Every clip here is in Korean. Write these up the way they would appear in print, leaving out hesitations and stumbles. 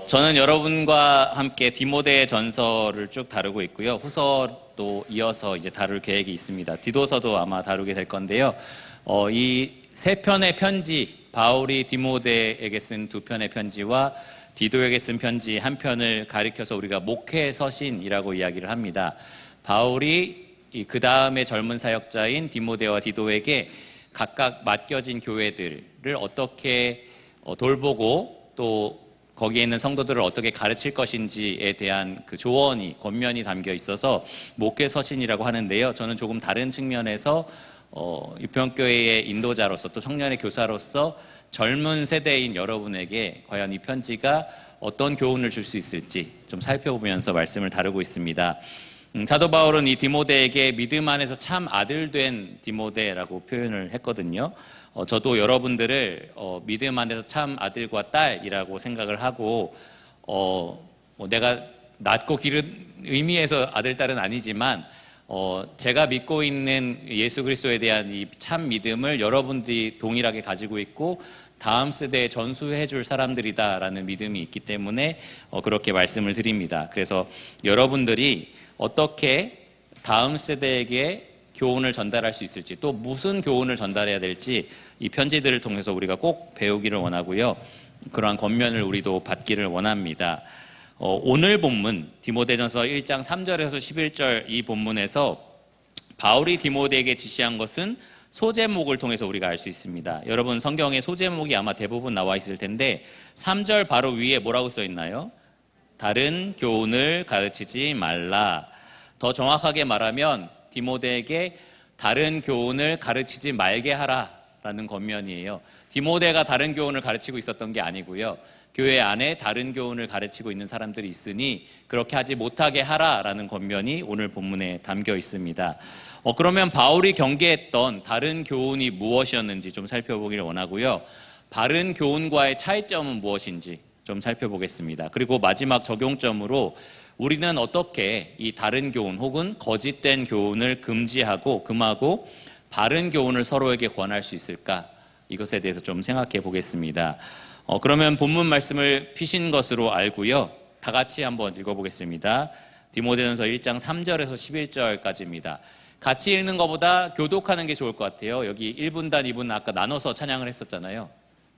저는 여러분과 함께 디모데 전서를 쭉 다루고 있고요. 후서도 이어서 이제 다룰 계획이 있습니다. 디도서도 아마 다루게 될 건데요. 이 세 편의 편지, 바울이 디모데에게 쓴 두 편의 편지와 디도에게 쓴 편지 한 편을 가리켜서 우리가 목회 서신이라고 이야기를 합니다. 바울이 그 다음에 젊은 사역자인 디모데와 디도에게 각각 맡겨진 교회들을 어떻게 돌보고 또 거기에 있는 성도들을 어떻게 가르칠 것인지에 대한 그 조언이, 권면이 담겨 있어서 목회 서신이라고 하는데요. 저는 조금 다른 측면에서 유평교회의 인도자로서 또 청년의 교사로서 젊은 세대인 여러분에게 과연 이 편지가 어떤 교훈을 줄 수 있을지 좀 살펴보면서 말씀을 다루고 있습니다. 사도 바울은 이 디모데에게 믿음 안에서 참 아들 된 디모데라고 표현을 했거든요. 저도 여러분들을 믿음 안에서 참 아들과 딸이라고 생각을 하고 내가 낳고 기른 의미에서 아들, 딸은 아니지만 제가 믿고 있는 예수 그리스도에 대한 이 참 믿음을 여러분들이 동일하게 가지고 있고 다음 세대에 전수해 줄 사람들이다라는 믿음이 있기 때문에 그렇게 말씀을 드립니다. 그래서 여러분들이 어떻게 다음 세대에게 교훈을 전달할 수 있을지, 또 무슨 교훈을 전달해야 될지 이 편지들을 통해서 우리가 꼭 배우기를 원하고요. 그러한 권면을 우리도 받기를 원합니다. 오늘 본문 디모데전서 1장 3절에서 11절 이 본문에서 바울이 디모데에게 지시한 것은 소제목을 통해서 우리가 알 수 있습니다. 여러분 성경에 소제목이 아마 대부분 나와 있을 텐데 3절 바로 위에 뭐라고 써 있나요? 다른 교훈을 가르치지 말라. 더 정확하게 말하면 디모데에게 다른 교훈을 가르치지 말게 하라라는 권면이에요. 디모데가 다른 교훈을 가르치고 있었던 게 아니고요. 교회 안에 다른 교훈을 가르치고 있는 사람들이 있으니 그렇게 하지 못하게 하라라는 권면이 오늘 본문에 담겨 있습니다. 그러면 바울이 경계했던 다른 교훈이 무엇이었는지 좀 살펴보기를 원하고요. 바른 교훈과의 차이점은 무엇인지 좀 살펴보겠습니다. 그리고 마지막 적용점으로 우리는 어떻게 이 다른 교훈 혹은 거짓된 교훈을 금지하고 금하고 바른 교훈을 서로에게 권할 수 있을까? 이것에 대해서 좀 생각해 보겠습니다. 그러면 본문 말씀을 피신 것으로 알고요. 다 같이 한번 읽어보겠습니다. 디모데전서 1장 3절에서 11절까지입니다. 같이 읽는 것보다 교독하는 게 좋을 것 같아요. 여기 1분단, 2분단 아까 나눠서 찬양을 했었잖아요.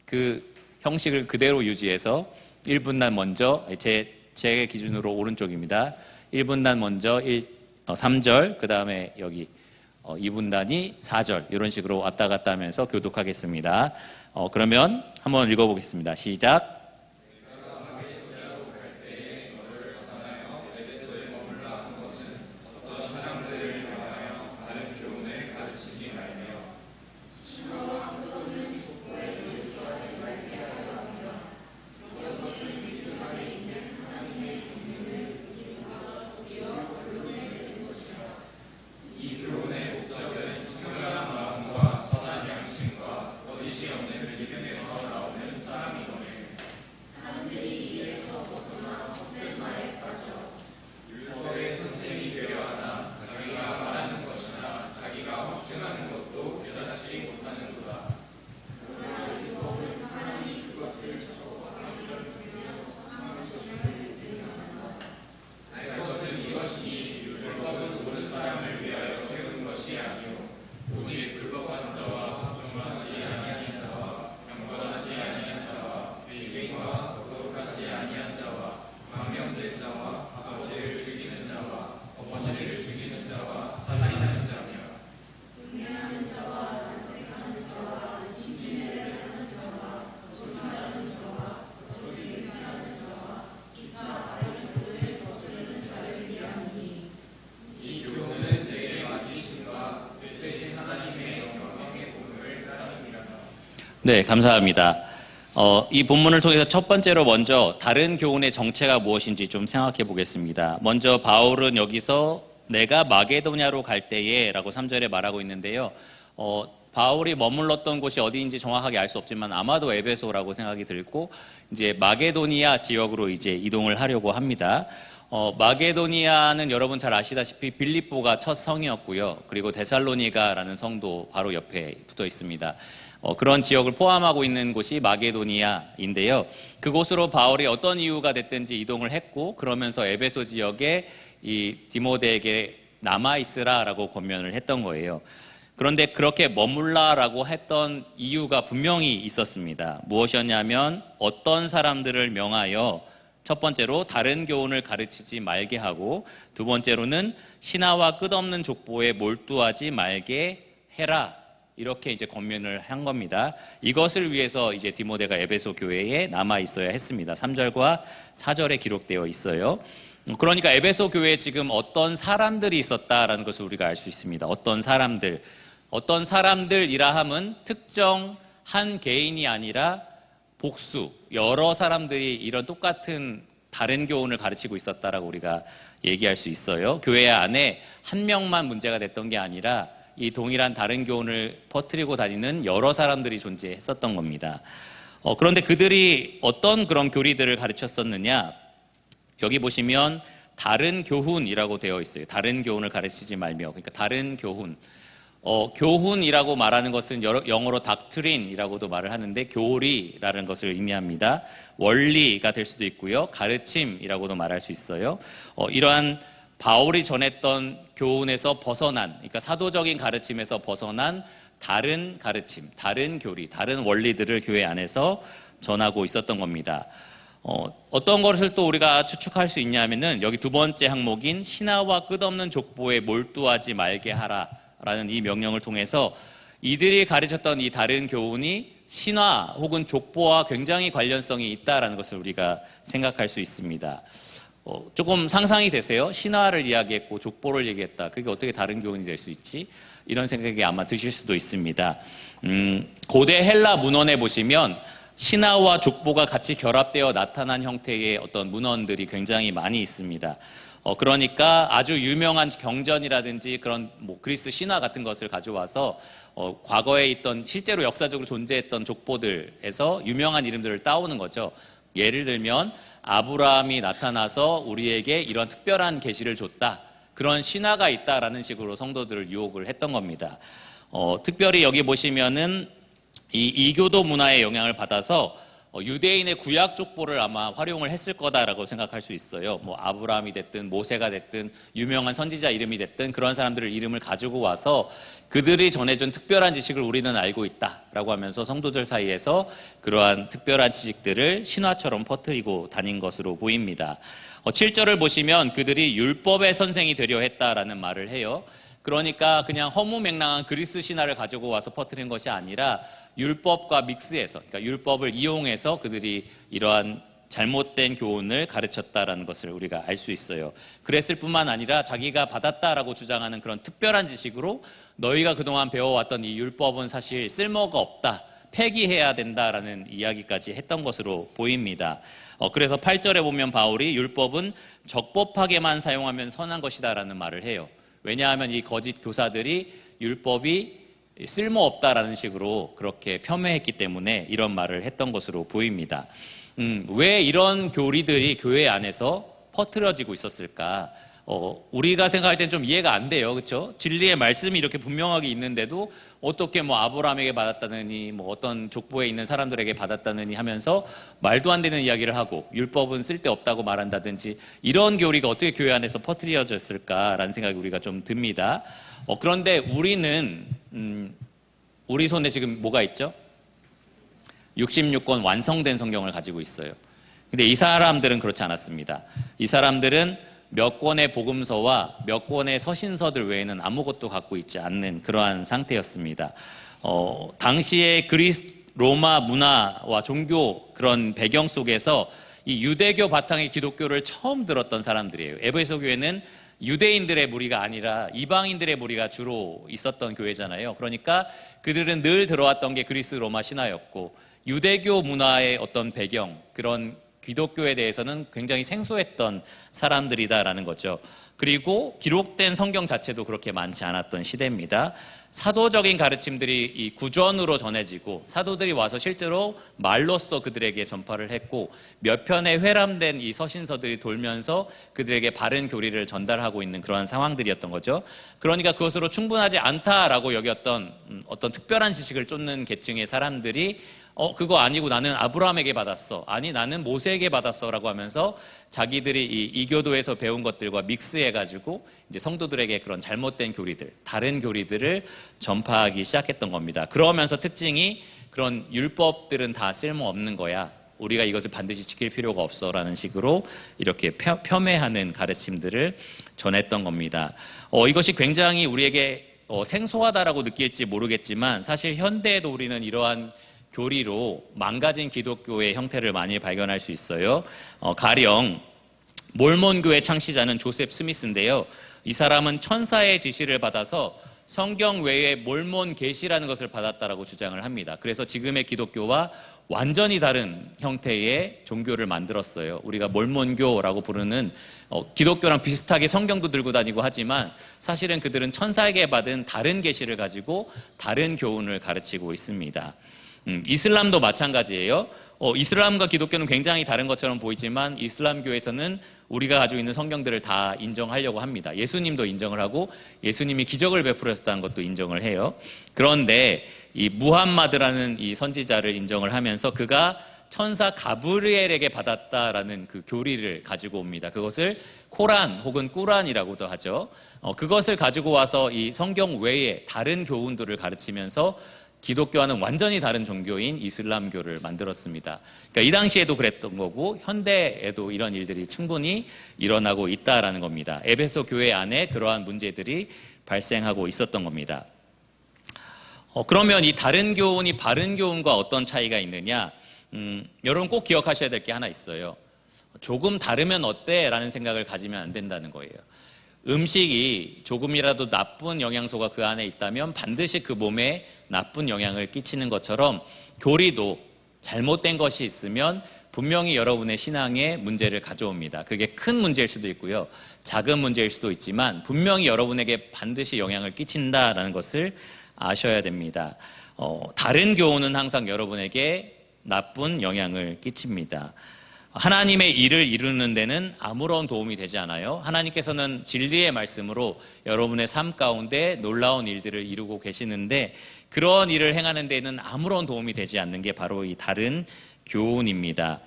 그 형식을 그대로 유지해서 1분단 먼저, 제 기준으로 오른쪽입니다. 1분단 먼저 3절, 그 다음에 여기 2분단이 4절 이런 식으로 왔다 갔다 하면서 교독하겠습니다. 그러면 한번 읽어보겠습니다. 시작. 네, 감사합니다. 이 본문을 통해서 첫 번째로 먼저 다른 교훈의 정체가 무엇인지 좀 생각해 보겠습니다. 먼저 바울은 여기서 내가 마게도냐로 갈 때에 라고 3절에 말하고 있는데요. 바울이 머물렀던 곳이 어디인지 정확하게 알 수 없지만 아마도 에베소라고 생각이 들고 이제 마게도니아 지역으로 이제 이동을 하려고 합니다. 마게도니아는 여러분 잘 아시다시피 빌립보가 첫 성이었고요. 그리고 데살로니가라는 성도 바로 옆에 붙어 있습니다. 그런 지역을 포함하고 있는 곳이 마게도니아인데요. 그곳으로 바울이 어떤 이유가 됐든지 이동을 했고 그러면서 에베소 지역에 이 디모데에게 남아있으라라고 권면을 했던 거예요. 그런데 그렇게 머물라라고 했던 이유가 분명히 있었습니다. 무엇이었냐면 어떤 사람들을 명하여 첫 번째로 다른 교훈을 가르치지 말게 하고 두 번째로는 신하와 끝없는 족보에 몰두하지 말게 해라. 이렇게 이제 권면을 한 겁니다. 이것을 위해서 이제 디모데가 에베소 교회에 남아 있어야 했습니다. 3절과 4절에 기록되어 있어요. 그러니까 에베소 교회에 지금 어떤 사람들이 있었다라는 것을 우리가 알 수 있습니다. 어떤 사람들이라 함은 특정 한 개인이 아니라 복수, 여러 사람들이 이런 똑같은 다른 교훈을 가르치고 있었다라고 우리가 얘기할 수 있어요. 교회 안에 한 명만 문제가 됐던 게 아니라 이 동일한 다른 교훈을 퍼뜨리고 다니는 여러 사람들이 존재했었던 겁니다. 그런데 그들이 어떤 그런 교리들을 가르쳤었느냐? 여기 보시면 다른 교훈이라고 되어 있어요. 다른 교훈을 가르치지 말며. 그러니까 다른 교훈. 교훈이라고 말하는 것은 영어로 doctrine이라고도 말을 하는데 교리라는 것을 의미합니다. 원리가 될 수도 있고요. 가르침이라고도 말할 수 있어요. 이러한 바울이 전했던 교훈에서 벗어난, 그러니까 사도적인 가르침에서 벗어난 다른 가르침, 다른 교리, 다른 원리들을 교회 안에서 전하고 있었던 겁니다. 어떤 것을 또 우리가 추측할 수 있냐면은 여기 두 번째 항목인 신하와 끝없는 족보에 몰두하지 말게 하라 라는 이 명령을 통해서 이들이 가르쳤던 이 다른 교훈이 신화 혹은 족보와 굉장히 관련성이 있다라는 것을 우리가 생각할 수 있습니다. 조금 상상이 되세요? 신화를 이야기했고 족보를 얘기했다. 그게 어떻게 다른 교훈이 될 수 있지? 이런 생각이 아마 드실 수도 있습니다. 고대 헬라 문헌에 보시면 신화와 족보가 같이 결합되어 나타난 형태의 어떤 문헌들이 굉장히 많이 있습니다. 그러니까 아주 유명한 경전이라든지 그런 그리스 신화 같은 것을 가져와서 과거에 있던 실제로 역사적으로 존재했던 족보들에서 유명한 이름들을 따오는 거죠. 예를 들면 아브라함이 나타나서 우리에게 이런 특별한 계시를 줬다. 그런 신화가 있다라는 식으로 성도들을 유혹을 했던 겁니다. 특별히 여기 보시면은 이 이교도 문화의 영향을 받아서 유대인의 구약 족보를 아마 활용을 했을 거다라고 생각할 수 있어요. 아브라함이 됐든 모세가 됐든 유명한 선지자 이름이 됐든 그런 사람들의 이름을 가지고 와서 그들이 전해준 특별한 지식을 우리는 알고 있다라고 하면서 성도들 사이에서 그러한 특별한 지식들을 신화처럼 퍼뜨리고 다닌 것으로 보입니다. 7절을 보시면 그들이 율법의 선생이 되려 했다라는 말을 해요. 그러니까 그냥 허무맹랑한 그리스 신화를 가지고 와서 퍼뜨린 것이 아니라 율법과 믹스해서, 그러니까 율법을 이용해서 그들이 이러한 잘못된 교훈을 가르쳤다라는 것을 우리가 알 수 있어요. 그랬을 뿐만 아니라 자기가 받았다라고 주장하는 그런 특별한 지식으로 너희가 그동안 배워왔던 이 율법은 사실 쓸모가 없다, 폐기해야 된다라는 이야기까지 했던 것으로 보입니다. 그래서 8절에 보면 바울이 율법은 적법하게만 사용하면 선한 것이다라는 말을 해요. 왜냐하면 이 거짓 교사들이 율법이 쓸모없다라는 식으로 그렇게 폄훼했기 때문에 이런 말을 했던 것으로 보입니다. 왜 이런 교리들이 교회 안에서 퍼뜨려지고 있었을까? 우리가 생각할 땐 좀 이해가 안 돼요. 그렇죠? 진리의 말씀이 이렇게 분명하게 있는데도 어떻게 아브라함에게 받았다느니 어떤 족보에 있는 사람들에게 받았다느니 하면서 말도 안 되는 이야기를 하고 율법은 쓸데없다고 말한다든지 이런 교리가 어떻게 교회 안에서 퍼뜨려졌을까라는 생각이 우리가 좀 듭니다. 그런데 우리는 우리 손에 지금 뭐가 있죠? 66권 완성된 성경을 가지고 있어요. 근데 이 사람들은 그렇지 않았습니다. 이 사람들은 몇 권의 복음서와 몇 권의 서신서들 외에는 아무것도 갖고 있지 않는 그러한 상태였습니다. 당시의 로마 문화와 종교 그런 배경 속에서 이 유대교 바탕의 기독교를 처음 들었던 사람들이에요. 에베소 교회는 유대인들의 무리가 아니라 이방인들의 무리가 주로 있었던 교회잖아요. 그러니까 그들은 늘 들어왔던 게 그리스 로마 신화였고 유대교 문화의 어떤 배경, 그런 기독교에 대해서는 굉장히 생소했던 사람들이다라는 거죠. 그리고 기록된 성경 자체도 그렇게 많지 않았던 시대입니다. 사도적인 가르침들이 이 구전으로 전해지고 사도들이 와서 실제로 말로써 그들에게 전파를 했고 몇 편의 회람된 이 서신서들이 돌면서 그들에게 바른 교리를 전달하고 있는 그러한 상황들이었던 거죠. 그러니까 그것으로 충분하지 않다라고 여겼던 어떤 특별한 지식을 쫓는 계층의 사람들이 그거 아니고 나는 아브라함에게 받았어. 아니 나는 모세에게 받았어. 라고 하면서 자기들이 이 이교도에서 배운 것들과 믹스해가지고 이제 성도들에게 그런 잘못된 교리들, 다른 교리들을 전파하기 시작했던 겁니다. 그러면서 특징이 그런 율법들은 다 쓸모없는 거야. 우리가 이것을 반드시 지킬 필요가 없어. 라는 식으로 이렇게 폄훼하는 가르침들을 전했던 겁니다. 이것이 굉장히 우리에게 생소하다라고 느낄지 모르겠지만 사실 현대에도 우리는 이러한 교리로 망가진 기독교의 형태를 많이 발견할 수 있어요. 가령 몰몬교의 창시자는 조셉 스미스인데요. 이 사람은 천사의 지시를 받아서 성경 외에 몰몬 계시라는 것을 받았다라고 주장을 합니다. 그래서 지금의 기독교와 완전히 다른 형태의 종교를 만들었어요. 우리가 몰몬교라고 부르는 기독교랑 비슷하게 성경도 들고 다니고 하지만 사실은 그들은 천사에게 받은 다른 계시를 가지고 다른 교훈을 가르치고 있습니다. 이슬람도 마찬가지예요. 이슬람과 기독교는 굉장히 다른 것처럼 보이지만 이슬람교에서는 우리가 가지고 있는 성경들을 다 인정하려고 합니다. 예수님도 인정을 하고 예수님이 기적을 베풀었다는 것도 인정을 해요. 그런데 이 무함마드라는 이 선지자를 인정을 하면서 그가 천사 가브리엘에게 받았다라는 그 교리를 가지고 옵니다. 그것을 코란 혹은 꾸란이라고도 하죠. 그것을 가지고 와서 이 성경 외에 다른 교훈들을 가르치면서 기독교와는 완전히 다른 종교인 이슬람교를 만들었습니다. 그러니까 이 당시에도 그랬던 거고 현대에도 이런 일들이 충분히 일어나고 있다라는 겁니다. 에베소 교회 안에 그러한 문제들이 발생하고 있었던 겁니다. 그러면 이 다른 교훈이 바른 교훈과 어떤 차이가 있느냐? 여러분 꼭 기억하셔야 될 게 하나 있어요. 조금 다르면 어때? 라는 생각을 가지면 안 된다는 거예요. 음식이 조금이라도 나쁜 영양소가 그 안에 있다면 반드시 그 몸에 나쁜 영향을 끼치는 것처럼 교리도 잘못된 것이 있으면 분명히 여러분의 신앙에 문제를 가져옵니다. 그게 큰 문제일 수도 있고요. 작은 문제일 수도 있지만 분명히 여러분에게 반드시 영향을 끼친다라는 것을 아셔야 됩니다. 다른 교훈은 항상 여러분에게 나쁜 영향을 끼칩니다. 하나님의 일을 이루는 데는 아무런 도움이 되지 않아요. 하나님께서는 진리의 말씀으로 여러분의 삶 가운데 놀라운 일들을 이루고 계시는데 그런 일을 행하는 데는 아무런 도움이 되지 않는 게 바로 이 다른 교훈입니다.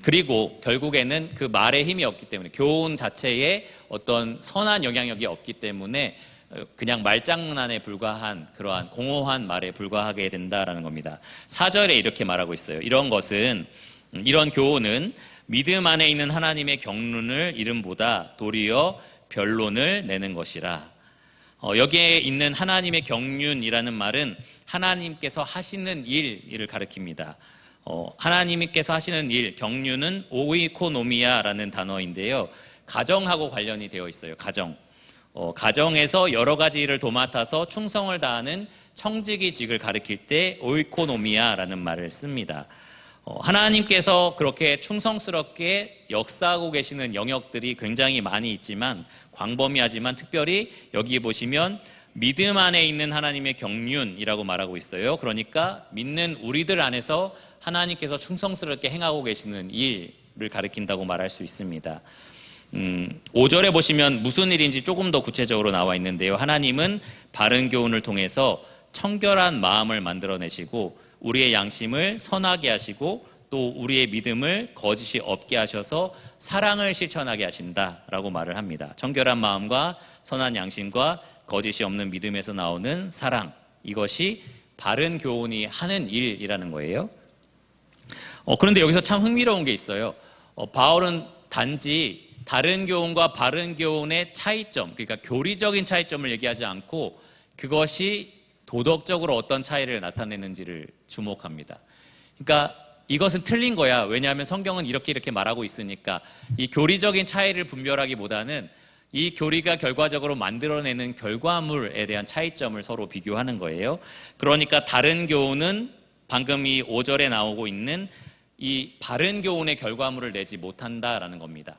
그리고 결국에는 그 말에 힘이 없기 때문에 교훈 자체에 어떤 선한 영향력이 없기 때문에 그냥 말장난에 불과한 그러한 공허한 말에 불과하게 된다라는 겁니다. 4절에 이렇게 말하고 있어요. 이런 교훈은 믿음 안에 있는 하나님의 경륜을 이름보다 도리어 변론을 내는 것이라. 여기에 있는 하나님의 경륜이라는 말은 하나님께서 하시는 일을 가리킵니다. 하나님께서 하시는 일, 경륜은 오이코노미아라는 단어인데요. 가정하고 관련이 되어 있어요. 가정에서 여러 가지 일을 도맡아서 충성을 다하는 청지기직을 가리킬 때 오이코노미아라는 말을 씁니다. 하나님께서 그렇게 충성스럽게 역사하고 계시는 영역들이 굉장히 많이 있지만 광범위하지만 특별히 여기 보시면 믿음 안에 있는 하나님의 경륜이라고 말하고 있어요. 그러니까 믿는 우리들 안에서 하나님께서 충성스럽게 행하고 계시는 일을 가리킨다고 말할 수 있습니다. 5절에 보시면 무슨 일인지 조금 더 구체적으로 나와 있는데요. 하나님은 바른 교훈을 통해서 청결한 마음을 만들어내시고 우리의 양심을 선하게 하시고 또 우리의 믿음을 거짓이 없게 하셔서 사랑을 실천하게 하신다라고 말을 합니다. 청결한 마음과 선한 양심과 거짓이 없는 믿음에서 나오는 사랑, 이것이 바른 교훈이 하는 일이라는 거예요. 그런데 여기서 참 흥미로운 게 있어요. 바울은 단지 다른 교훈과 바른 교훈의 차이점, 그러니까 교리적인 차이점을 얘기하지 않고 그것이 도덕적으로 어떤 차이를 나타내는지를 주목합니다. 그러니까 이것은 틀린 거야. 왜냐하면 성경은 이렇게 말하고 있으니까. 이 교리적인 차이를 분별하기보다는 이 교리가 결과적으로 만들어내는 결과물에 대한 차이점을 서로 비교하는 거예요. 그러니까 다른 교훈은 방금 이 5절에 나오고 있는 이 바른 교훈의 결과물을 내지 못한다라는 겁니다.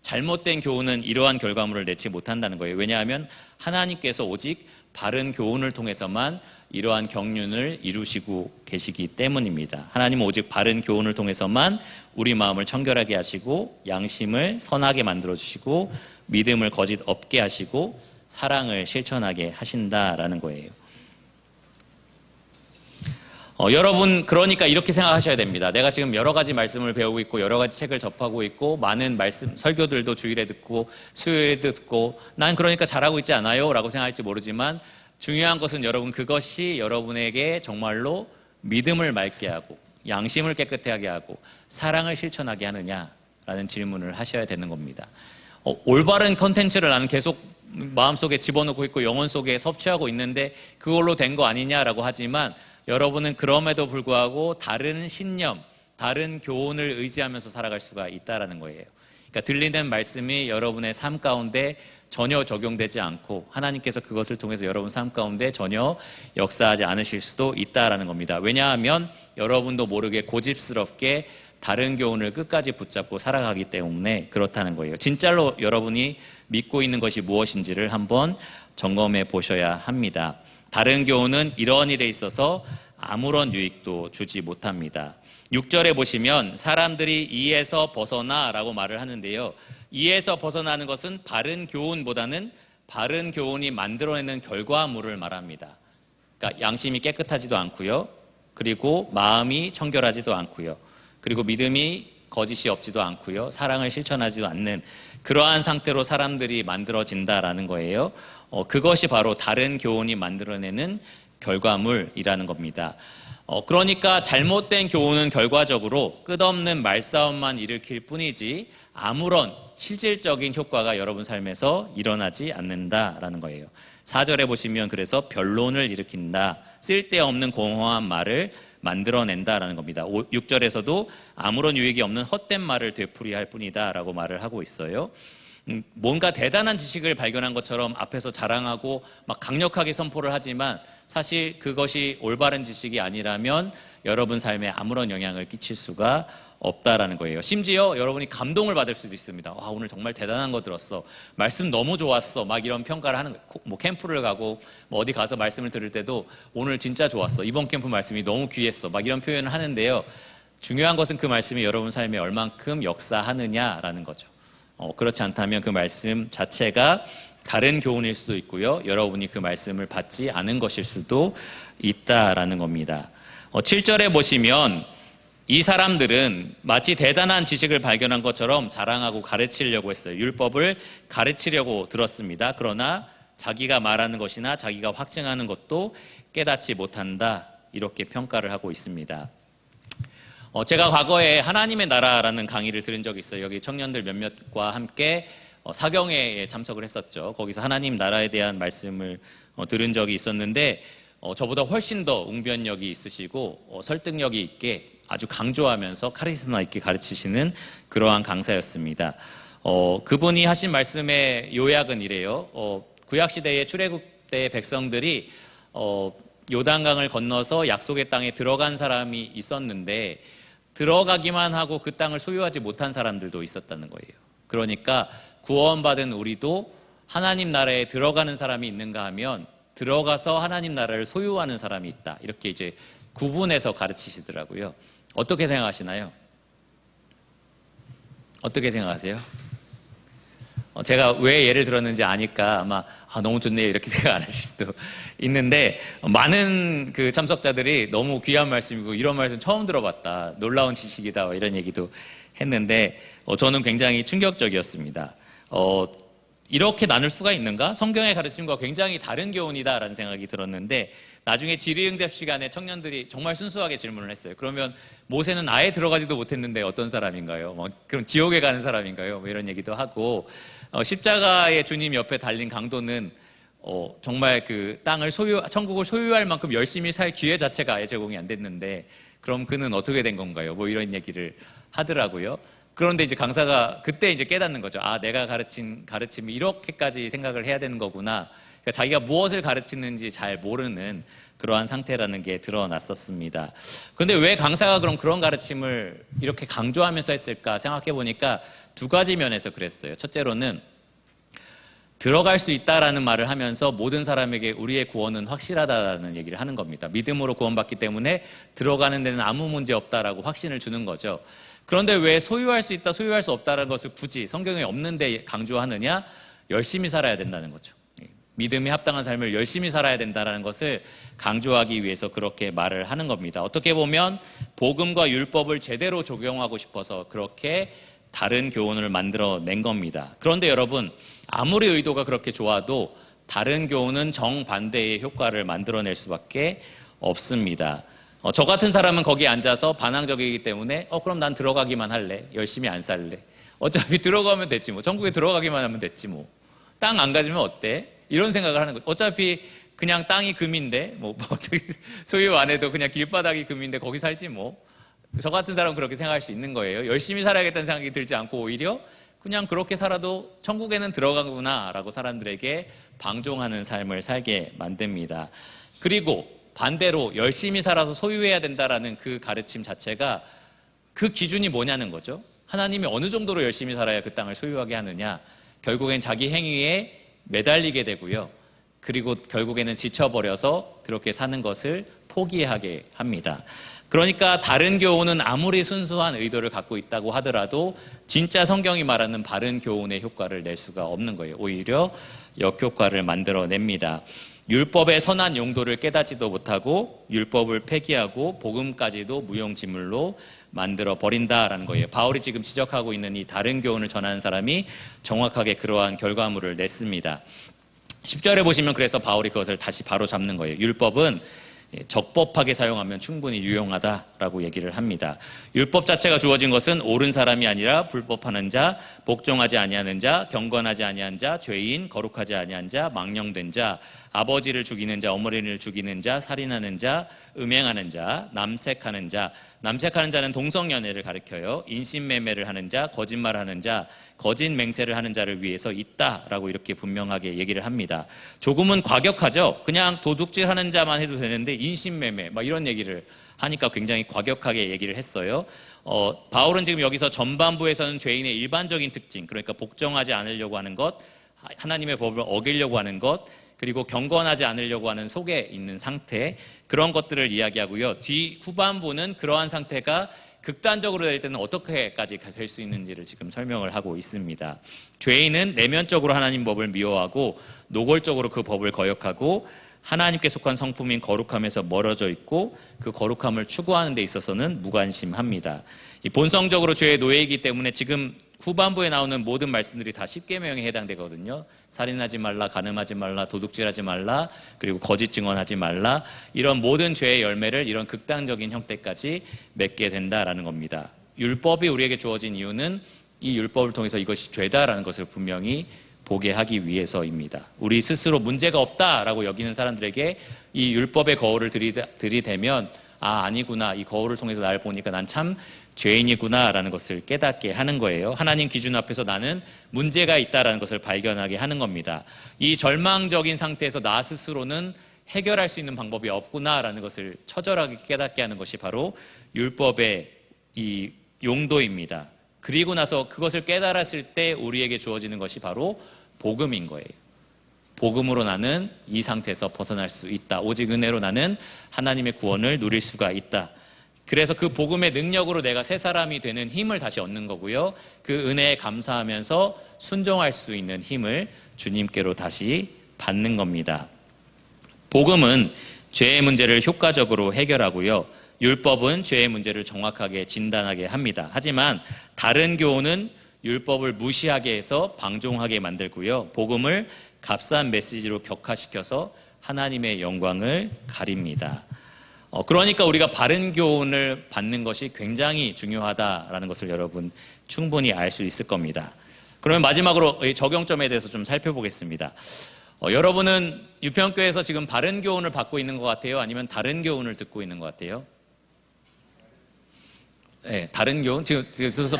잘못된 교훈은 이러한 결과물을 내지 못한다는 거예요. 왜냐하면 하나님께서 오직 바른 교훈을 통해서만 이러한 경륜을 이루시고 계시기 때문입니다. 하나님은 오직 바른 교훈을 통해서만 우리 마음을 청결하게 하시고 양심을 선하게 만들어주시고 믿음을 거짓 없게 하시고 사랑을 실천하게 하신다라는 거예요. 여러분 그러니까 이렇게 생각하셔야 됩니다. 내가 지금 여러 가지 말씀을 배우고 있고 여러 가지 책을 접하고 있고 많은 말씀 설교들도 주일에 듣고 수요일에 듣고 난 그러니까 잘하고 있지 않아요? 라고 생각할지 모르지만 중요한 것은 여러분 그것이 여러분에게 정말로 믿음을 맑게 하고 양심을 깨끗하게 하고 사랑을 실천하게 하느냐라는 질문을 하셔야 되는 겁니다. 올바른 컨텐츠를 나는 계속 마음속에 집어넣고 있고 영혼 속에 섭취하고 있는데 그걸로 된 거 아니냐라고 하지만 여러분은 그럼에도 불구하고 다른 신념, 다른 교훈을 의지하면서 살아갈 수가 있다는 거예요. 그러니까 들리는 말씀이 여러분의 삶 가운데 전혀 적용되지 않고 하나님께서 그것을 통해서 여러분 삶 가운데 전혀 역사하지 않으실 수도 있다는 겁니다. 왜냐하면 여러분도 모르게 고집스럽게 다른 교훈을 끝까지 붙잡고 살아가기 때문에 그렇다는 거예요. 진짜로 여러분이 믿고 있는 것이 무엇인지를 한번 점검해 보셔야 합니다. 다른 교훈은 이런 일에 있어서 아무런 유익도 주지 못합니다. 6절에 보시면 사람들이 이에서 벗어나라고 말을 하는데요. 이에서 벗어나는 것은 바른 교훈보다는 바른 교훈이 만들어내는 결과물을 말합니다. 그러니까 양심이 깨끗하지도 않고요. 그리고 마음이 청결하지도 않고요. 그리고 믿음이 거짓이 없지도 않고요. 사랑을 실천하지도 않는 그러한 상태로 사람들이 만들어진다라는 거예요. 그것이 바로 다른 교훈이 만들어내는 결과물이라는 겁니다. 그러니까 잘못된 교훈은 결과적으로 끝없는 말싸움만 일으킬 뿐이지 아무런 실질적인 효과가 여러분 삶에서 일어나지 않는다라는 거예요. 4절에 보시면 그래서 변론을 일으킨다. 쓸데없는 공허한 말을 만들어낸다라는 겁니다. 6절에서도 아무런 유익이 없는 헛된 말을 되풀이할 뿐이다 라고 말을 하고 있어요. 뭔가 대단한 지식을 발견한 것처럼 앞에서 자랑하고 막 강력하게 선포를 하지만 사실 그것이 올바른 지식이 아니라면 여러분 삶에 아무런 영향을 끼칠 수가 없다라는 거예요. 심지어 여러분이 감동을 받을 수도 있습니다. 와, 오늘 정말 대단한 거 들었어. 말씀 너무 좋았어. 막 이런 평가를 하는 거예요. 뭐 캠프를 가고 뭐 어디 가서 말씀을 들을 때도 오늘 진짜 좋았어. 이번 캠프 말씀이 너무 귀했어. 막 이런 표현을 하는데요. 중요한 것은 그 말씀이 여러분 삶에 얼만큼 역사하느냐라는 거죠. 그렇지 않다면 그 말씀 자체가 다른 교훈일 수도 있고요. 여러분이 그 말씀을 받지 않은 것일 수도 있다라는 겁니다. 7절에 보시면 이 사람들은 마치 대단한 지식을 발견한 것처럼 자랑하고 가르치려고 했어요. 율법을 가르치려고 들었습니다. 그러나 자기가 말하는 것이나 자기가 확증하는 것도 깨닫지 못한다. 이렇게 평가를 하고 있습니다. 제가 과거에 하나님의 나라라는 강의를 들은 적이 있어요. 여기 청년들 몇몇과 함께 사경회에 참석을 했었죠. 거기서 하나님 나라에 대한 말씀을 들은 적이 있었는데 저보다 훨씬 더 웅변력이 있으시고 설득력이 있게 아주 강조하면서 카리스마 있게 가르치시는 그러한 강사였습니다. 그분이 하신 말씀의 요약은 이래요. 구약시대의 출애굽 때 백성들이 요단강을 건너서 약속의 땅에 들어간 사람이 있었는데 들어가기만 하고 그 땅을 소유하지 못한 사람들도 있었다는 거예요. 그러니까 구원받은 우리도 하나님 나라에 들어가는 사람이 있는가 하면 들어가서 하나님 나라를 소유하는 사람이 있다. 이렇게 이제 구분해서 가르치시더라고요. 어떻게 생각하시나요? 어떻게 생각하세요? 제가 왜 예를 들었는지 아니까 아마 너무 좋네요 이렇게 생각 안 하실 수도 있는데 많은 그 참석자들이 너무 귀한 말씀이고 이런 말씀 처음 들어봤다. 놀라운 지식이다. 이런 얘기도 했는데 저는 굉장히 충격적이었습니다. 이렇게 나눌 수가 있는가? 성경의 가르침과 굉장히 다른 교훈이다라는 생각이 들었는데 나중에 질의응답 시간에 청년들이 정말 순수하게 질문을 했어요. 그러면 모세는 아예 들어가지도 못했는데 어떤 사람인가요? 그럼 지옥에 가는 사람인가요? 이런 얘기도 하고 십자가의 주님 옆에 달린 강도는 정말 그 땅을 천국을 소유할 만큼 열심히 살 기회 자체가 아예 제공이 안 됐는데 그럼 그는 어떻게 된 건가요? 이런 얘기를 하더라고요. 그런데 이제 강사가 그때 이제 깨닫는 거죠. 내가 가르친 가르침이 이렇게까지 생각을 해야 되는 거구나. 그러니까 자기가 무엇을 가르치는지 잘 모르는 그러한 상태라는 게 드러났었습니다. 그런데 왜 강사가 그럼 그런 가르침을 이렇게 강조하면서 했을까 생각해 보니까 두 가지 면에서 그랬어요. 첫째로는 들어갈 수 있다라는 말을 하면서 모든 사람에게 우리의 구원은 확실하다라는 얘기를 하는 겁니다. 믿음으로 구원받기 때문에 들어가는 데는 아무 문제 없다라고 확신을 주는 거죠. 그런데 왜 소유할 수 있다, 소유할 수 없다라는 것을 굳이 성경에 없는데 강조하느냐? 열심히 살아야 된다는 거죠. 믿음에 합당한 삶을 열심히 살아야 된다는 것을 강조하기 위해서 그렇게 말을 하는 겁니다. 어떻게 보면 복음과 율법을 제대로 적용하고 싶어서 그렇게 다른 교훈을 만들어낸 겁니다. 그런데 여러분, 아무리 의도가 그렇게 좋아도 다른 교훈은 정반대의 효과를 만들어낼 수밖에 없습니다. 저 같은 사람은 거기에 앉아서 반항적이기 때문에 그럼 난 들어가기만 할래. 열심히 안 살래. 어차피 들어가면 됐지 뭐. 천국에 들어가기만 하면 됐지 뭐. 땅 안 가지면 어때? 이런 생각을 하는 거죠. 어차피 그냥 땅이 금인데 뭐 소유 안 해도 그냥 길바닥이 금인데 거기 살지 뭐. 저 같은 사람은 그렇게 생각할 수 있는 거예요. 열심히 살아야겠다는 생각이 들지 않고 오히려 그냥 그렇게 살아도 천국에는 들어가구나 라고 사람들에게 방종하는 삶을 살게 만듭니다. 그리고 반대로 열심히 살아서 소유해야 된다라는 그 가르침 자체가 그 기준이 뭐냐는 거죠. 하나님이 어느 정도로 열심히 살아야 그 땅을 소유하게 하느냐. 결국엔 자기 행위에 매달리게 되고요. 그리고 결국에는 지쳐버려서 그렇게 사는 것을 포기하게 합니다. 그러니까 다른 교훈은 아무리 순수한 의도를 갖고 있다고 하더라도 진짜 성경이 말하는 바른 교훈의 효과를 낼 수가 없는 거예요. 오히려 역효과를 만들어냅니다. 율법의 선한 용도를 깨닫지도 못하고 율법을 폐기하고 복음까지도 무용지물로 만들어 버린다라는 거예요. 바울이 지금 지적하고 있는 이 다른 교훈을 전하는 사람이 정확하게 그러한 결과물을 냈습니다. 10절에 보시면 그래서 바울이 그것을 다시 바로 잡는 거예요. 율법은 적법하게 사용하면 충분히 유용하다라고 얘기를 합니다. 율법 자체가 주어진 것은 옳은 사람이 아니라 불법하는 자, 복종하지 아니하는 자, 경건하지 아니한 자, 죄인, 거룩하지 아니한 자, 망령된 자, 아버지를 죽이는 자, 어머니를 죽이는 자, 살인하는 자, 음행하는 자, 남색하는 자. 남색하는 자는 동성연애를 가리켜요. 인신매매를 하는 자, 거짓말하는 자, 거짓 맹세를 하는 자를 위해서 있다라고 이렇게 분명하게 얘기를 합니다. 조금은 과격하죠. 그냥 도둑질하는 자만 해도 되는데 인신매매 막 이런 얘기를 하니까 굉장히 과격하게 얘기를 했어요. 바울은 지금 여기서 전반부에서는 죄인의 일반적인 특징, 그러니까 복종하지 않으려고 하는 것, 하나님의 법을 어기려고 하는 것, 그리고 경건하지 않으려고 하는 속에 있는 상태, 그런 것들을 이야기하고요. 후반부는 그러한 상태가 극단적으로 될 때는 어떻게까지 될 수 있는지를 지금 설명을 하고 있습니다. 죄인은 내면적으로 하나님 법을 미워하고 노골적으로 그 법을 거역하고 하나님께 속한 성품인 거룩함에서 멀어져 있고 그 거룩함을 추구하는 데 있어서는 무관심합니다. 본성적으로 죄의 노예이기 때문에 지금 후반부에 나오는 모든 말씀들이 다 십계명에 해당되거든요. 살인하지 말라, 간음하지 말라, 도둑질하지 말라, 그리고 거짓 증언하지 말라, 이런 모든 죄의 열매를 이런 극단적인 형태까지 맺게 된다라는 겁니다. 율법이 우리에게 주어진 이유는 이 율법을 통해서 이것이 죄다라는 것을 분명히 보게 하기 위해서입니다. 우리 스스로 문제가 없다라고 여기는 사람들에게 이 율법의 거울을 들이대면 아니구나, 이 거울을 통해서 나를 보니까 난 참 죄인이구나라는 것을 깨닫게 하는 거예요. 하나님 기준 앞에서 나는 문제가 있다라는 것을 발견하게 하는 겁니다. 이 절망적인 상태에서 나 스스로는 해결할 수 있는 방법이 없구나라는 것을 처절하게 깨닫게 하는 것이 바로 율법의 이 용도입니다. 그리고 나서 그것을 깨달았을 때 우리에게 주어지는 것이 바로 복음인 거예요. 복음으로 나는 이 상태에서 벗어날 수 있다. 오직 은혜로 나는 하나님의 구원을 누릴 수가 있다. 그래서 그 복음의 능력으로 내가 새 사람이 되는 힘을 다시 얻는 거고요. 그 은혜에 감사하면서 순종할 수 있는 힘을 주님께로 다시 받는 겁니다. 복음은 죄의 문제를 효과적으로 해결하고요. 율법은 죄의 문제를 정확하게 진단하게 합니다. 하지만 다른 교훈은 율법을 무시하게 해서 방종하게 만들고요. 복음을 값싼 메시지로 격화시켜서 하나님의 영광을 가립니다. 그러니까 우리가 바른 교훈을 받는 것이 굉장히 중요하다라는 것을 여러분 충분히 알 수 있을 겁니다. 그러면 마지막으로 적용점에 대해서 좀 살펴보겠습니다. 여러분은 유평교회에서 지금 바른 교훈을 받고 있는 것 같아요? 아니면 다른 교훈을 듣고 있는 것 같아요? 네, 다른 교훈. 지금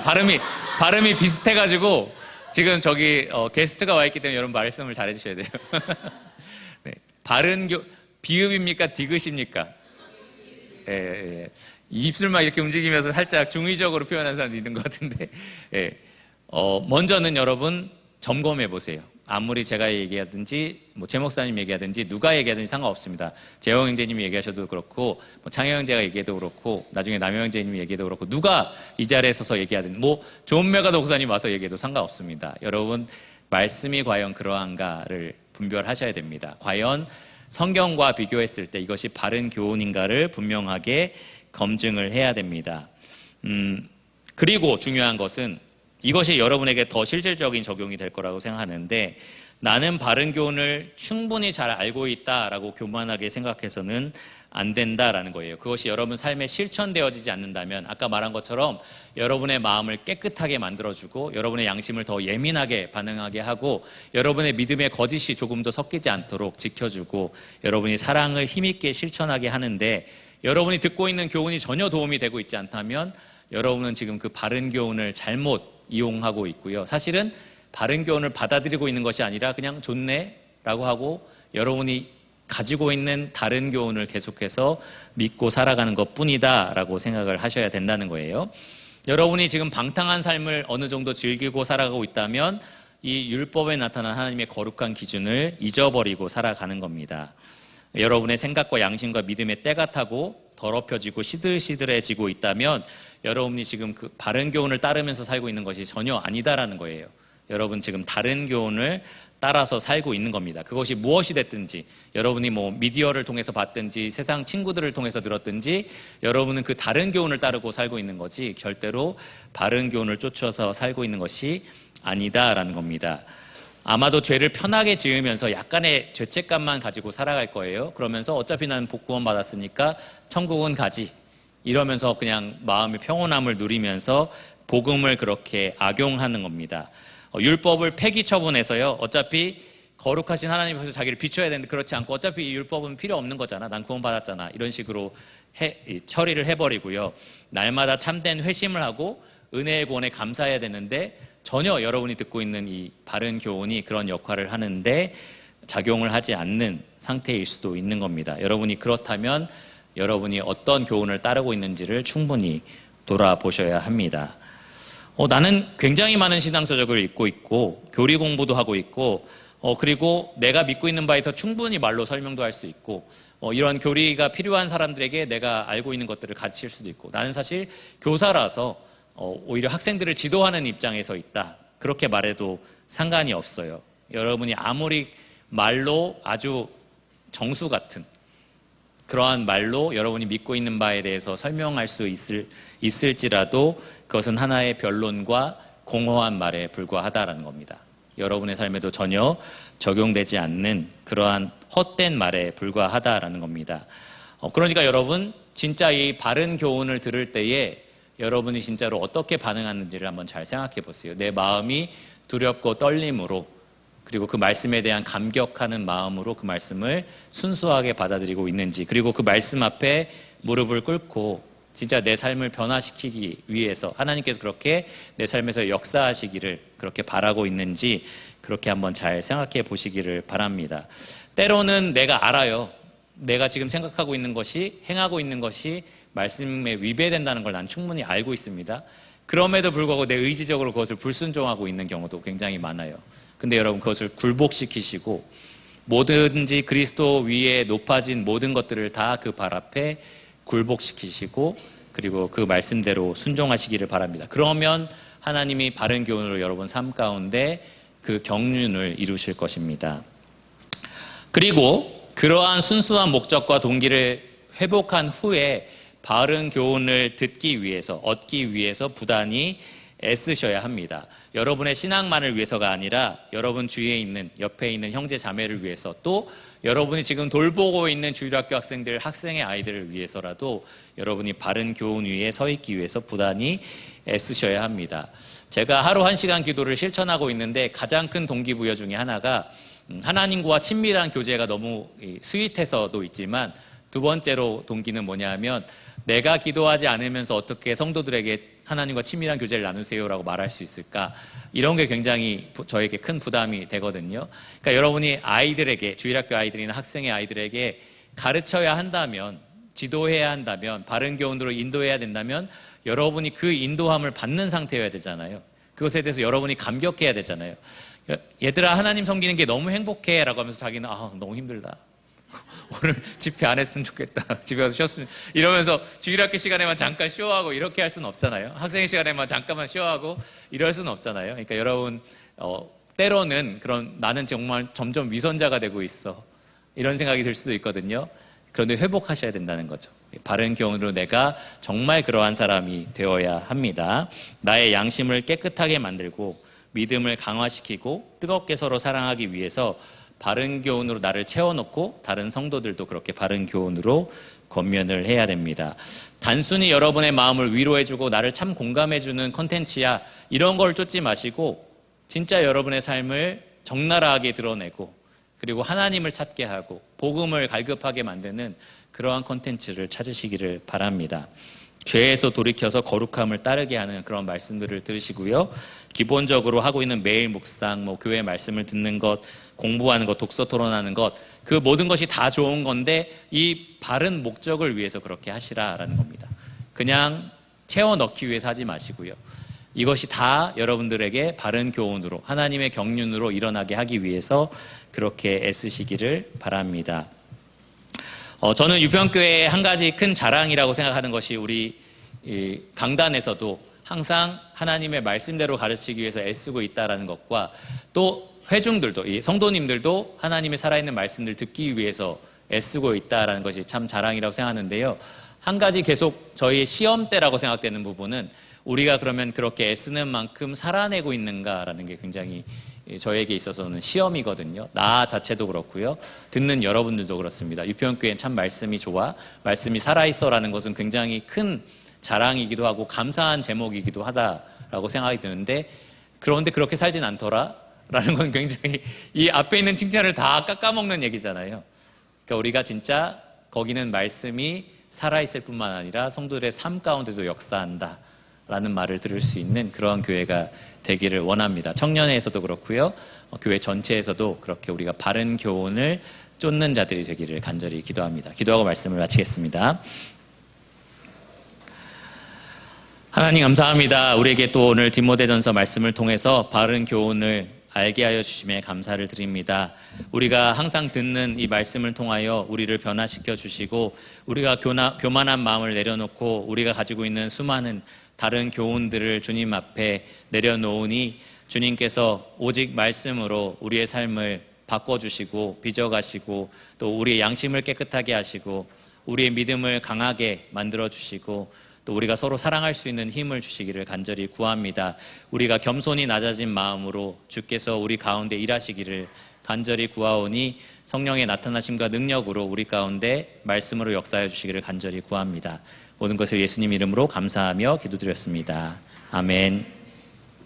발음이 비슷해가지고 지금 저기 게스트가 와 있기 때문에 여러분 말씀을 잘 해주셔야 돼요. 네, 바른 비읍입니까? 디귿입니까? 예. 입술만 이렇게 움직이면서 살짝 중의적으로 표현하는 사람도 있는 것 같은데, 예. 먼저는 여러분 점검해 보세요. 아무리 제가 얘기하든지 제 목사님 얘기하든지 누가 얘기하든지 상관없습니다. 재영 형제님이 얘기하셔도 그렇고 창영 형제가 얘기해도 그렇고 나중에 남영 형제님이 얘기해도 그렇고 누가 이 자리에 서서 얘기하든 존 메가더 목사님 와서 얘기해도 상관없습니다. 여러분 말씀이 과연 그러한가를 분별하셔야 됩니다. 과연 성경과 비교했을 때 이것이 바른 교훈인가를 분명하게 검증을 해야 됩니다. 그리고 중요한 것은 이것이 여러분에게 더 실질적인 적용이 될 거라고 생각하는데, 나는 바른 교훈을 충분히 잘 알고 있다라고 교만하게 생각해서는 안 된다라는 거예요. 그것이 여러분 삶에 실천되어지지 않는다면 아까 말한 것처럼 여러분의 마음을 깨끗하게 만들어주고 여러분의 양심을 더 예민하게 반응하게 하고 여러분의 믿음의 거짓이 조금 더 섞이지 않도록 지켜주고 여러분이 사랑을 힘있게 실천하게 하는데, 여러분이 듣고 있는 교훈이 전혀 도움이 되고 있지 않다면 여러분은 지금 그 바른 교훈을 잘못 이용하고 있고요. 사실은 바른 교훈을 받아들이고 있는 것이 아니라 그냥 좋네 라고 하고 여러분이 가지고 있는 다른 교훈을 계속해서 믿고 살아가는 것 뿐이다 라고 생각을 하셔야 된다는 거예요. 여러분이 지금 방탕한 삶을 어느 정도 즐기고 살아가고 있다면 이 율법에 나타난 하나님의 거룩한 기준을 잊어버리고 살아가는 겁니다. 여러분의 생각과 양심과 믿음의 때가 타고 더럽혀지고 시들시들해지고 있다면 여러분이 지금 그 바른 교훈을 따르면서 살고 있는 것이 전혀 아니다라는 거예요. 여러분 지금 다른 교훈을 따라서 살고 있는 겁니다. 그것이 무엇이 됐든지 여러분이 미디어를 통해서 봤든지 세상 친구들을 통해서 들었든지 여러분은 그 다른 교훈을 따르고 살고 있는 거지 절대로 바른 교훈을 쫓아서 살고 있는 것이 아니다라는 겁니다. 아마도 죄를 편하게 지으면서 약간의 죄책감만 가지고 살아갈 거예요. 그러면서 어차피 나는 구원 받았으니까 천국은 가지 이러면서 그냥 마음의 평온함을 누리면서 복음을 그렇게 악용하는 겁니다. 율법을 폐기 처분해서요. 어차피 거룩하신 하나님 앞에서 자기를 비춰야 되는데 그렇지 않고 어차피 이 율법은 필요 없는 거잖아. 난 구원 받았잖아. 이런 식으로 처리를 해버리고요. 날마다 참된 회심을 하고 은혜의 구원에 감사해야 되는데 전혀 여러분이 듣고 있는 이 바른 교훈이 그런 역할을 하는데 작용을 하지 않는 상태일 수도 있는 겁니다. 여러분이 그렇다면 여러분이 어떤 교훈을 따르고 있는지를 충분히 돌아보셔야 합니다. 나는 굉장히 많은 신앙서적을 읽고 있고 교리 공부도 하고 있고 그리고 내가 믿고 있는 바에서 충분히 말로 설명도 할 수 있고 이런 교리가 필요한 사람들에게 내가 알고 있는 것들을 가르칠 수도 있고 나는 사실 교사라서 오히려 학생들을 지도하는 입장에서 있다. 그렇게 말해도 상관이 없어요. 여러분이 아무리 말로 아주 정수 같은 그러한 말로 여러분이 믿고 있는 바에 대해서 설명할 수 있을지라도 그것은 하나의 변론과 공허한 말에 불과하다라는 겁니다. 여러분의 삶에도 전혀 적용되지 않는 그러한 헛된 말에 불과하다라는 겁니다. 그러니까 여러분 진짜 이 바른 교훈을 들을 때에 여러분이 진짜로 어떻게 반응하는지를 한번 잘 생각해 보세요. 내 마음이 두렵고 떨림으로 그리고 그 말씀에 대한 감격하는 마음으로 그 말씀을 순수하게 받아들이고 있는지, 그리고 그 말씀 앞에 무릎을 꿇고 진짜 내 삶을 변화시키기 위해서 하나님께서 그렇게 내 삶에서 역사하시기를 그렇게 바라고 있는지 그렇게 한번 잘 생각해 보시기를 바랍니다. 때로는 내가 알아요. 내가 지금 생각하고 있는 것이, 행하고 있는 것이 말씀에 위배된다는 걸 난 충분히 알고 있습니다. 그럼에도 불구하고 내 의지적으로 그것을 불순종하고 있는 경우도 굉장히 많아요. 근데 여러분 그것을 굴복시키시고 뭐든지 그리스도 위에 높아진 모든 것들을 다 그 발 앞에 굴복시키시고 그리고 그 말씀대로 순종하시기를 바랍니다. 그러면 하나님이 바른 교훈으로 여러분 삶 가운데 그 경륜을 이루실 것입니다. 그리고 그러한 순수한 목적과 동기를 회복한 후에 바른 교훈을 듣기 위해서, 얻기 위해서 부단히 애쓰셔야 합니다. 여러분의 신앙만을 위해서가 아니라 여러분 주위에 있는, 옆에 있는 형제 자매를 위해서, 또 여러분이 지금 돌보고 있는 주일학교 학생들, 학생의 아이들을 위해서라도 여러분이 바른 교훈 위에 서 있기 위해서 부단히 애쓰셔야 합니다. 제가 하루 1시간 기도를 실천하고 있는데 가장 큰 동기부여 중에 하나가 하나님과 친밀한 교제가 너무 스윗해서도 있지만 두 번째로 동기는 뭐냐 하면 내가 기도하지 않으면서 어떻게 성도들에게 하나님과 친밀한 교제를 나누세요라고 말할 수 있을까? 이런 게 굉장히 저에게 큰 부담이 되거든요. 그러니까 여러분이 아이들에게, 주일학교 아이들이나 학생의 아이들에게 가르쳐야 한다면, 지도해야 한다면, 바른 교훈으로 인도해야 된다면 여러분이 그 인도함을 받는 상태여야 되잖아요. 그것에 대해서 여러분이 감격해야 되잖아요. 얘들아, 하나님 섬기는 게 너무 행복해 라고 하면서 자기는 너무 힘들다. 오늘 집회 안 했으면 좋겠다. 집에 가서 쉬었으면, 이러면서 주일학교 시간에만 잠깐 쇼하고 이렇게 할 수는 없잖아요. 학생 시간에만 잠깐만 쇼하고 이럴 수는 없잖아요. 그러니까 여러분, 때로는 그런, 나는 정말 점점 위선자가 되고 있어, 이런 생각이 들 수도 있거든요. 그런데 회복하셔야 된다는 거죠. 바른 교훈으로 내가 정말 그러한 사람이 되어야 합니다. 나의 양심을 깨끗하게 만들고 믿음을 강화시키고 뜨겁게 서로 사랑하기 위해서 바른 교훈으로 나를 채워놓고 다른 성도들도 그렇게 바른 교훈으로 권면을 해야 됩니다. 단순히 여러분의 마음을 위로해주고 나를 참 공감해주는 컨텐츠야, 이런 걸 쫓지 마시고 진짜 여러분의 삶을 적나라하게 드러내고 그리고 하나님을 찾게 하고 복음을 갈급하게 만드는 그러한 컨텐츠를 찾으시기를 바랍니다. 죄에서 돌이켜서 거룩함을 따르게 하는 그런 말씀들을 들으시고요. 기본적으로 하고 있는 매일 묵상, 교회 말씀을 듣는 것, 공부하는 것, 독서 토론하는 것, 그 모든 것이 다 좋은 건데 이 바른 목적을 위해서 그렇게 하시라라는 겁니다. 그냥 채워 넣기 위해서 하지 마시고요. 이것이 다 여러분들에게 바른 교훈으로, 하나님의 경륜으로 일어나게 하기 위해서 그렇게 애쓰시기를 바랍니다. 저는 유평교회의 한 가지 큰 자랑이라고 생각하는 것이 우리 강단에서도 항상 하나님의 말씀대로 가르치기 위해서 애쓰고 있다는 것과, 또 회중들도, 이 성도님들도 하나님의 살아있는 말씀을 듣기 위해서 애쓰고 있다는 것이 참 자랑이라고 생각하는데요. 한 가지 계속 저희 시험 때라고 생각되는 부분은, 우리가 그러면 그렇게 애쓰는 만큼 살아내고 있는가라는 게 굉장히 저에게 있어서는 시험이거든요. 나 자체도 그렇고요. 듣는 여러분들도 그렇습니다. 유평교회는 참 말씀이 좋아, 말씀이 살아있어라는 것은 굉장히 큰 자랑이기도 하고 감사한 제목이기도 하다라고 생각이 드는데, 그런데 그렇게 살진 않더라라는 건 굉장히 이 앞에 있는 칭찬을 다 깎아먹는 얘기잖아요. 그러니까 우리가 진짜 거기는 말씀이 살아있을 뿐만 아니라 성도들의 삶 가운데도 역사한다 라는 말을 들을 수 있는 그러한 교회가 되기를 원합니다. 청년회에서도 그렇고요. 교회 전체에서도 그렇게 우리가 바른 교훈을 쫓는 자들이 되기를 간절히 기도합니다. 기도하고 말씀을 마치겠습니다. 하나님 감사합니다. 우리에게 또 오늘 디모데전서 말씀을 통해서 바른 교훈을 알게 하여 주심에 감사를 드립니다. 우리가 항상 듣는 이 말씀을 통하여 우리를 변화시켜 주시고, 우리가 교만한 마음을 내려놓고 우리가 가지고 있는 수많은 다른 교훈들을 주님 앞에 내려놓으니, 주님께서 오직 말씀으로 우리의 삶을 바꿔주시고 빚어가시고, 또 우리의 양심을 깨끗하게 하시고 우리의 믿음을 강하게 만들어주시고, 또 우리가 서로 사랑할 수 있는 힘을 주시기를 간절히 구합니다. 우리가 겸손히 낮아진 마음으로 주께서 우리 가운데 일하시기를 간절히 구하오니, 성령의 나타나심과 능력으로 우리 가운데 말씀으로 역사해 주시기를 간절히 구합니다. 모든 것을 예수님 이름으로 감사하며 기도드렸습니다. 아멘.